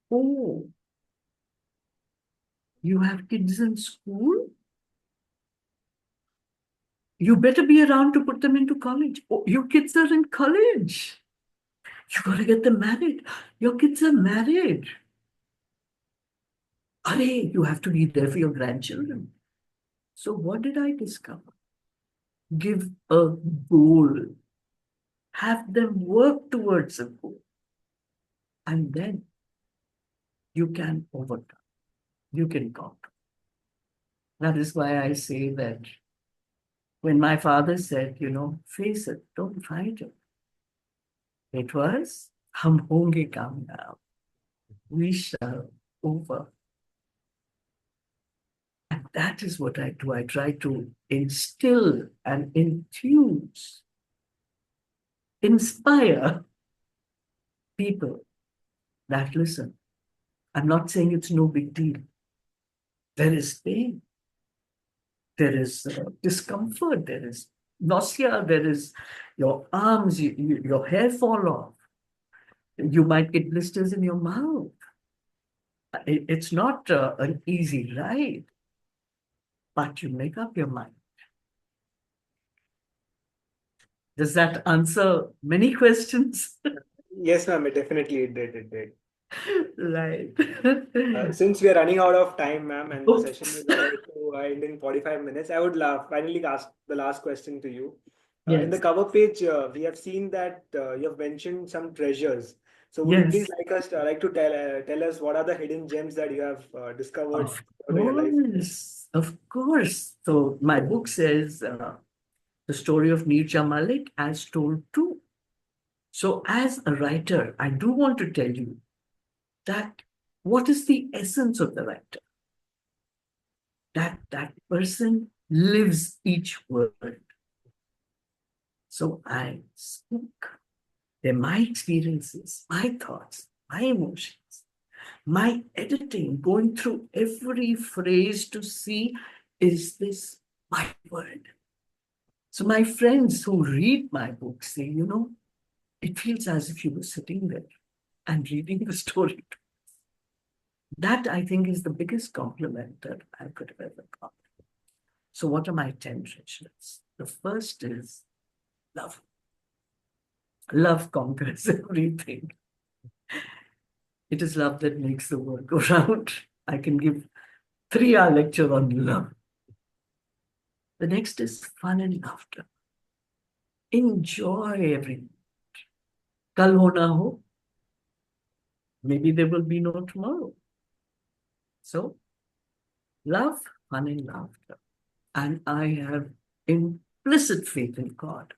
oh, you have kids in school? You better be around to put them into college. Oh, your kids are in college. You got to get them married. Your kids are married. Arey, you have to be there for your grandchildren. So what did I discover? Give a goal. Have them work towards a goal. And then you can overcome. You can conquer. That is why I say that when my father said, face it, don't fight it. It was, hum honge kamyab. We shall over. And that is what I do. I try to instill and enthuse, inspire people that listen. I'm not saying it's no big deal. There is pain. There is discomfort. There is nausea. There is your arms, your hair fall off. You might get blisters in your mouth. It's not an easy ride, but you make up your mind. Does that answer many questions? Yes, ma'am, it did. It did. Right. Since we are running out of time, ma'am, and the Oops. session is about to end in 45 minutes, I would finally ask the last question to you. In the Yes. cover page, we have seen that you have mentioned some treasures. So would you please like to tell us what are the hidden gems that you have discovered Of in your life? course. Of course. So my book says the story of Neerja Malik as told too. So as a writer, I do want to tell you that what is the essence of the writer? That person lives each word. So I spoke. They're my experiences, my thoughts, my emotions, my editing, going through every phrase to see, is this my word? So my friends who read my book say, it feels as if you were sitting there and reading the story. That, I think, is the biggest compliment that I could have ever got. So what are my 10 treasures? The first is love. Love conquers everything. It is love that makes the world go round. I can give 3-hour lecture on love. The next is fun and laughter. Enjoy every moment. Kal ho na ho. Maybe there will be no tomorrow. So, love, fun, and laughter. And I have implicit faith in God.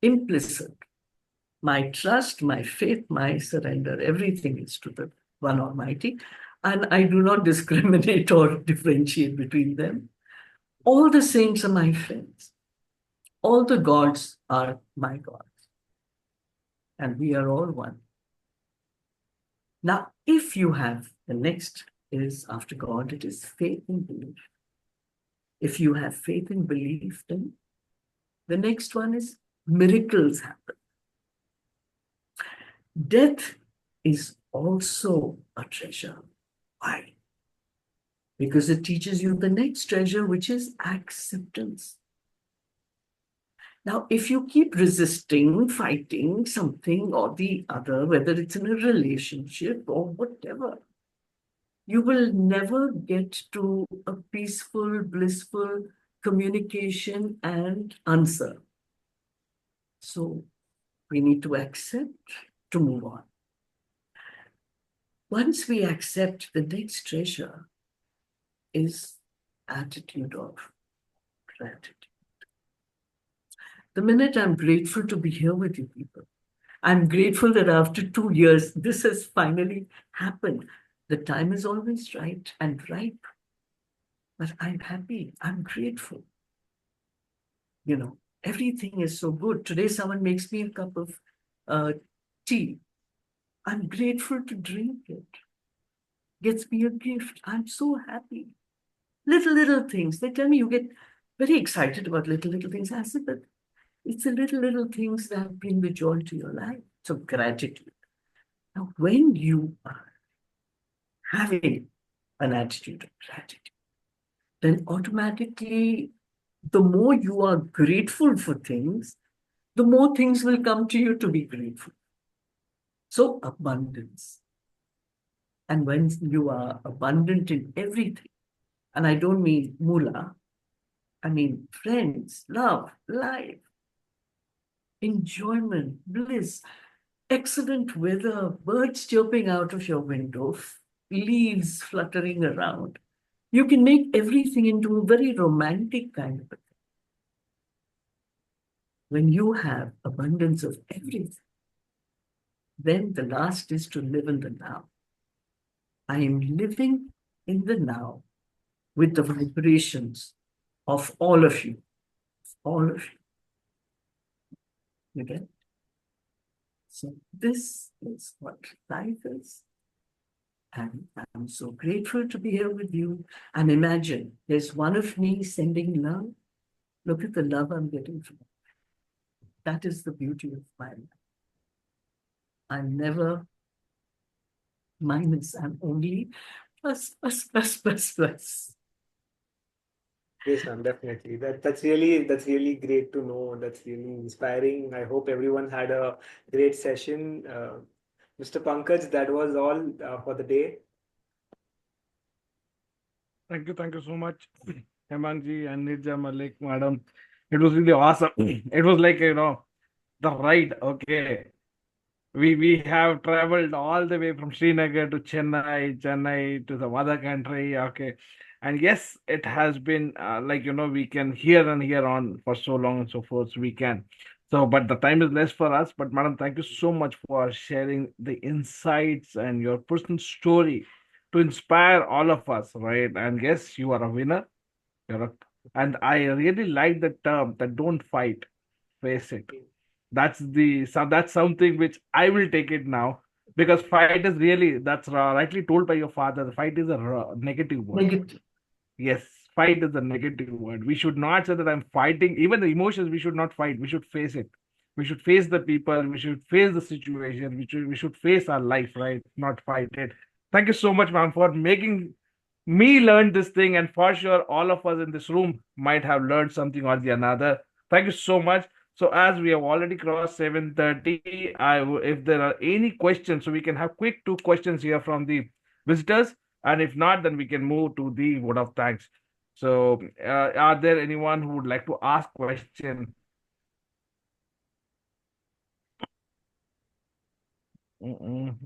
Implicit. My trust, my faith, my surrender, everything is to the One Almighty. And I do not discriminate or differentiate between them. All the saints are my friends. All the gods are my gods. And we are all one. Now, if you have, the next is after God, it is faith and belief. If you have faith and belief, then the next one is miracles happen. Death is also a treasure. Why? Because it teaches you the next treasure, which is acceptance. Now, if you keep resisting, fighting something or the other, whether it's in a relationship or whatever, you will never get to a peaceful, blissful communication and answer. So we need to accept to move on. Once we accept, the next treasure is attitude of gratitude. The minute I'm grateful to be here with you people, I'm grateful that after 2 years, this has finally happened. The time is always right and ripe. But I'm happy. I'm grateful. Everything is so good. Today, someone makes me a cup of tea. I'm grateful to drink it. Gets me a gift. I'm so happy. Little things. They tell me you get very excited about little things. I said, but it's the little things that bring the joy to your life. So gratitude. Now, when you are having an attitude of gratitude, then automatically the more you are grateful for things, the more things will come to you to be grateful. So abundance. And when you are abundant in everything, and I don't mean moolah, I mean friends, love, life, enjoyment, bliss, excellent weather, birds chirping out of your window, leaves fluttering around. You can make everything into a very romantic kind of a thing. When you have abundance of everything, then the last is to live in the now. I am living in the now with the vibrations of all of you. All of you. You get it? So this is what life is. And I'm so grateful to be here with you. And imagine there's one of me sending love. Look at the love I'm getting from it. That is the beauty of my life. I'm never minus, I'm only plus, plus, plus, plus, plus. Yes, ma'am, definitely. That's really great to know. That's really inspiring. I hope everyone had a great session. Mr. Pankaj, that was all for the day. Thank you so much, Hemang ji and Neerja Malik, madam. It was really awesome. It was like, the ride. Okay. We have traveled all the way from Srinagar to Chennai to some other country. Okay. And yes, it has been like, we can hear and hear on for so long and so forth. We can. So, but the time is less for us. But, madam, thank you so much for sharing the insights and your personal story to inspire all of us, right? And yes, you are a winner. You're a, and I really like the term that don't fight, face it. That's something which I will take it now, because fight is really, that's rightly told by your father. Fight is a negative word. Negative. Yes, fight is a negative word. We should not say that I'm fighting. Even the emotions, we should not fight. We should face it. We should face the people. We should face the situation. We should face our life, right? Not fight it. Thank you so much, ma'am, for making me learn this thing. And for sure, all of us in this room might have learned something or the another. Thank you so much. So as we have already crossed 7:30, if there are any questions, so we can have quick two questions here from the visitors. And if not, then we can move to the vote of thanks. So, are there anyone who would like to ask question?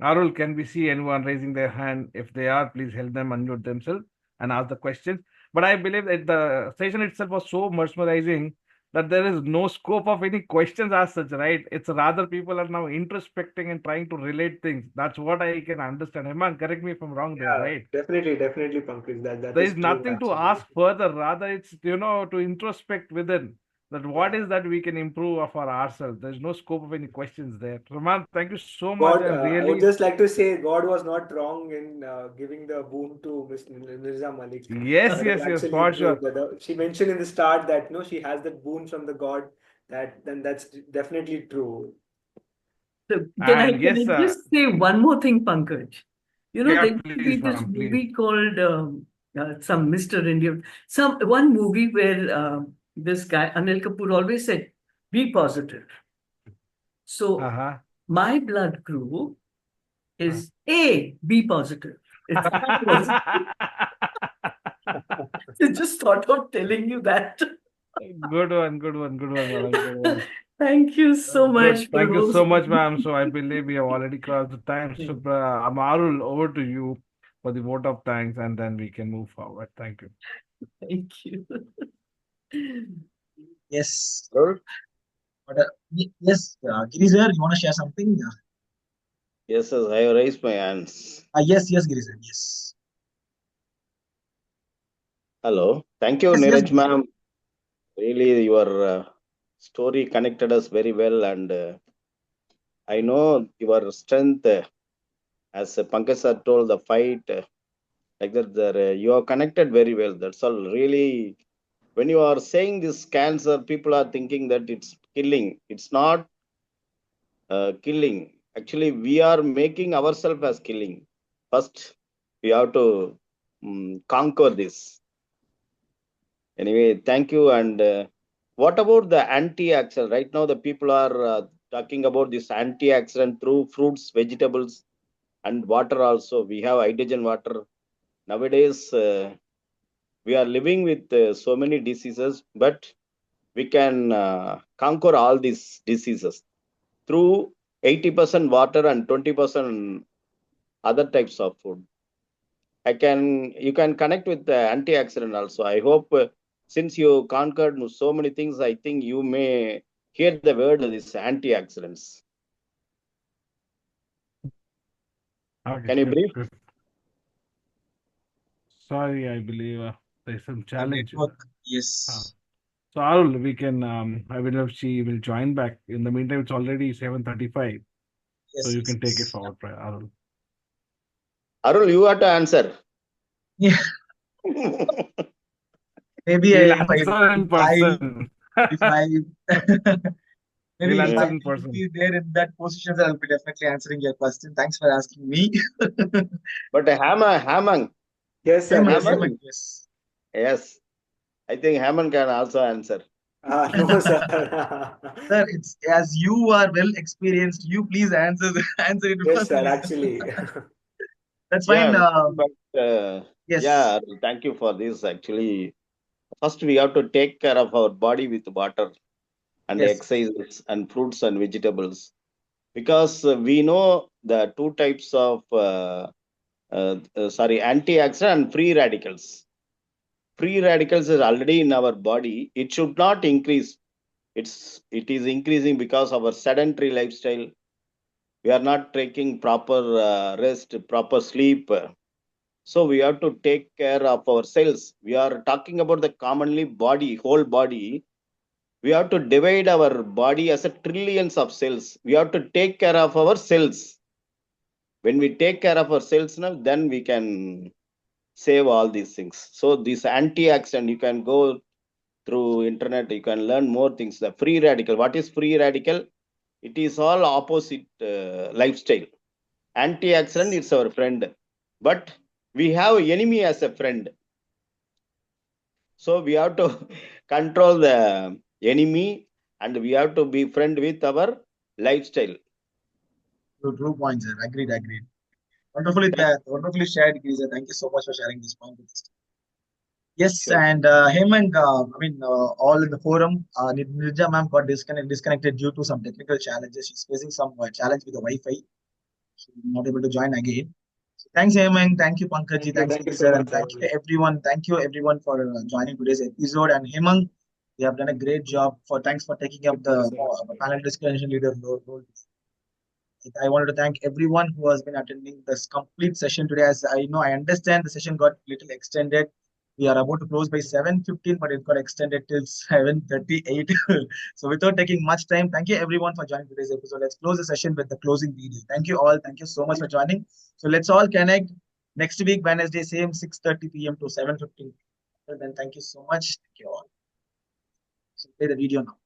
Arul, can we see anyone raising their hand? If they are, please help them unmute themselves and ask the questions. But I believe that the session itself was so mesmerizing that there is no scope of any questions as such, right? It's rather people are now introspecting and trying to relate things. That's what I can understand. Hemang, correct me if I'm wrong there, Yeah, right? definitely, Pankaj. That There is is true, nothing to actually. ask further. Rather, it's, to introspect within that what Yeah. is that we can improve for ourselves. There's no scope of any questions there. Raman, thank you so much. God, And I would really, just like to say God was not wrong in giving the boon to Miss Neerja Malik. yes, That is yes, actually for true. sure. She mentioned in the start that no, she has that boon from the God. That's definitely true. So And can I yes, just say one more thing, Pankaj? yeah, There used to be please, this ma'am, please. movie called some Mr. India, one movie where this guy Anil Kapoor always said, "Be positive." So Uh-huh. my blood group is be positive. It's not positive. I just thought of telling you that. Good one, good one, good one, madam, good one. Thank you so much Good. for Thank you so much, hosting. ma'am. So I believe we have already crossed the time. So, Amarul, over to you for the vote of thanks, and then we can move forward. Thank you. Thank you. Yes. Sir? But yes, Giri sir, you want to share something? Yes, sir, I have raised my hands. Yes, Giri sir. Yes. Hello. Thank you, Yes. Neeraj ma'am. Really, your story connected us very well, and I know your strength, as Pankaj sir told, the fight, like that, you are connected very well. That's all. Really, when you are saying this cancer, people are thinking that it's killing. It's not killing. Actually, we are making ourselves as killing. First, we have to conquer this. Anyway, thank you. And what about the antioxidant? Right now, the people are talking about this antioxidant through fruits, vegetables, and water also. We have hydrogen water. Nowadays, we are living with so many diseases, but we can conquer all these diseases through 80% water and 20% other types of food. You can connect with the antioxidant also. I hope since you conquered so many things, I think you may hear the word this antioxidants. Okay, Can you good, brief? good. Sorry, I believe there's some challenge. Network. Ah. Yes. So Arul, we can. I will know if she will join back. In the meantime, it's already 7:35, so Yes. you Yes. can take it Yes. forward, Arul. Arul, you have to answer. Yeah. Maybe We'll if answer in person. if I maybe We'll if answer I Yeah. in will person. be there in that position, I'll be definitely answering your question. Thanks for asking me. But Hemang, Yes, sir. Hemant, Yes, sir. Hemang, Hemant, yes. yes, I think Hemang can also answer. No, sir. Sir, it's as you are well experienced, you please answer it Yes, first. sir. Actually. That's fine. Yeah, but Yes. yeah, thank you for this. Actually, first we have to take care of our body with water and Yes. exercises and fruits and vegetables, because we know the two types of antioxidant and free radicals. Free radicals is already in our body. It should not increase. It is increasing because of our sedentary lifestyle. We are not taking proper rest, proper sleep. So we have to take care of our cells. We are talking about the commonly body, whole body. We have to divide our body as a trillions of cells. We have to take care of our cells. When we take care of our cells now, then we can save all these things. So this antioxidant, you can go through internet, you can learn more things. The free radical, what is free radical? It is all opposite lifestyle. Antioxidant, it's our friend, but we have enemy as a friend. So we have to control the enemy, and we have to be friend with our lifestyle. True point, sir. Agreed, agreed. Wonderfully shared, Giza. Thank you so much for sharing this point with us. Yes, Sure. and Hemang, all in the forum, Neerja ma'am got disconnected due to some technical challenges. She's facing some challenge with the Wi-Fi. She's not able to join again. So thanks, Hemang. Thank you, Pankaj. Thanks, Thank you so Giza. And much, thank you, Arul. everyone. Thank you, everyone, for joining today's episode. And Hemang, you have done a great job. Thanks for taking up the Yes, sir. panel discussion leader role. I wanted to thank everyone who has been attending this complete session today. As I know, I understand the session got little extended. We are about to close by 7:15, but it got extended till 7:38. So without taking much time, thank you everyone for joining today's episode. Let's close the session with the closing video. Thank you all. Thank you so much for joining. So let's all connect next week, Wednesday, same 6:30 p.m. to 7:15. Then thank you so much. Thank you all. So play the video now.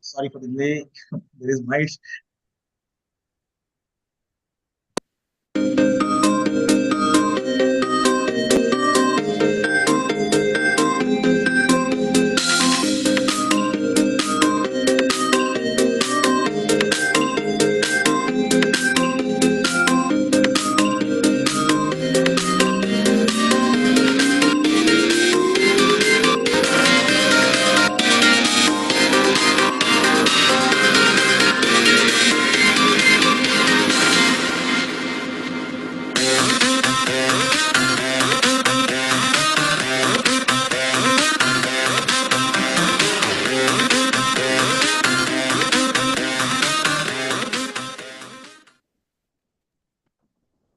Sorry for the delay. There is